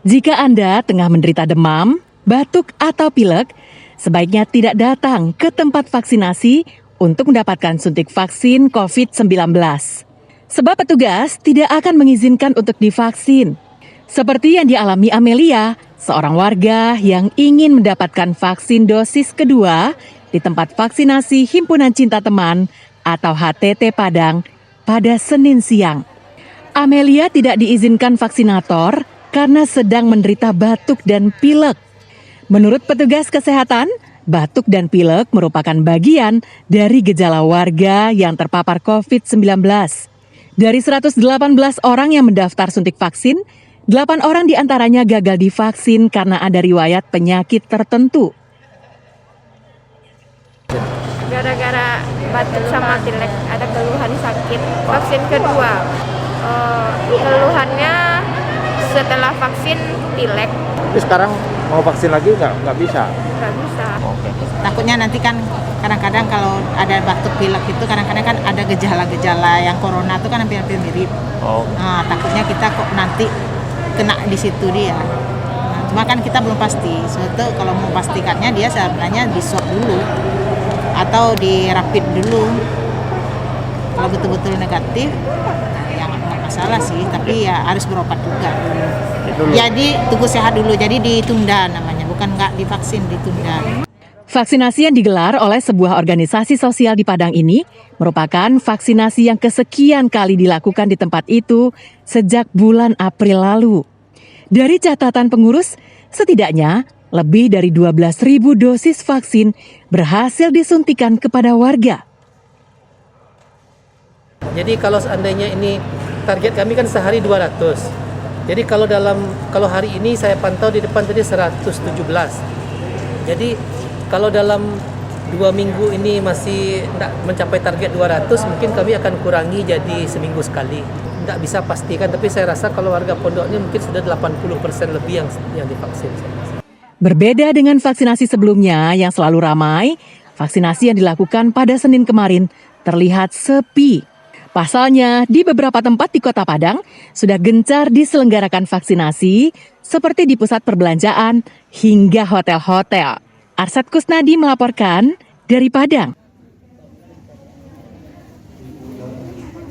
Jika Anda tengah menderita demam, batuk atau pilek, sebaiknya tidak datang ke tempat vaksinasi untuk mendapatkan suntik vaksin COVID-19. Sebab petugas tidak akan mengizinkan untuk divaksin. Seperti yang dialami Amelia, seorang warga yang ingin mendapatkan vaksin dosis kedua di tempat vaksinasi Himpunan Cinta Teman atau HTT Padang pada Senin siang. Amelia tidak diizinkan vaksinator karena sedang menderita batuk dan pilek. Menurut petugas kesehatan, batuk dan pilek merupakan bagian dari gejala warga yang terpapar COVID-19. Dari 118 orang yang mendaftar suntik vaksin, 8 orang diantaranya gagal divaksin karena ada riwayat penyakit tertentu. Gara-gara batuk sama pilek, ada keluhan sakit. Vaksin kedua, keluhannya setelah vaksin pilek. Tapi sekarang mau vaksin lagi nggak bisa? Nggak bisa. Takutnya nanti kan kadang-kadang kalau ada batuk pilek itu kadang-kadang kan ada gejala-gejala yang corona itu kan hampir-hampir mirip. Nah, takutnya kita kok nanti kena di situ dia. Nah, cuma kan kita belum pasti. Soalnya kalau mau pastikannya dia sebenarnya di swab dulu atau di rapid dulu. Kalau betul-betul negatif, ya nggak masalah sih. Tapi ya harus berobat juga dulu. Jadi tunggu sehat dulu. Jadi ditunda namanya, bukan nggak divaksin, ditunda. Vaksinasi yang digelar oleh sebuah organisasi sosial di Padang ini merupakan vaksinasi yang kesekian kali dilakukan di tempat itu sejak bulan April lalu. Dari catatan pengurus, setidaknya lebih dari 12.000 dosis vaksin berhasil disuntikan kepada warga. Jadi kalau seandainya ini target kami kan sehari 200. Jadi kalau hari ini saya pantau di depan tadi 117. Jadi kalau dalam 2 minggu ini masih tidak mencapai target 200, mungkin kami akan kurangi jadi seminggu sekali. Tidak bisa pastikan, tapi saya rasa kalau warga pondok ini mungkin sudah 80% lebih yang divaksin. Berbeda dengan vaksinasi sebelumnya yang selalu ramai, vaksinasi yang dilakukan pada Senin kemarin terlihat sepi. Pasalnya, di beberapa tempat di Kota Padang sudah gencar diselenggarakan vaksinasi seperti di pusat perbelanjaan hingga hotel-hotel. Arsat Kusnadi melaporkan dari Padang.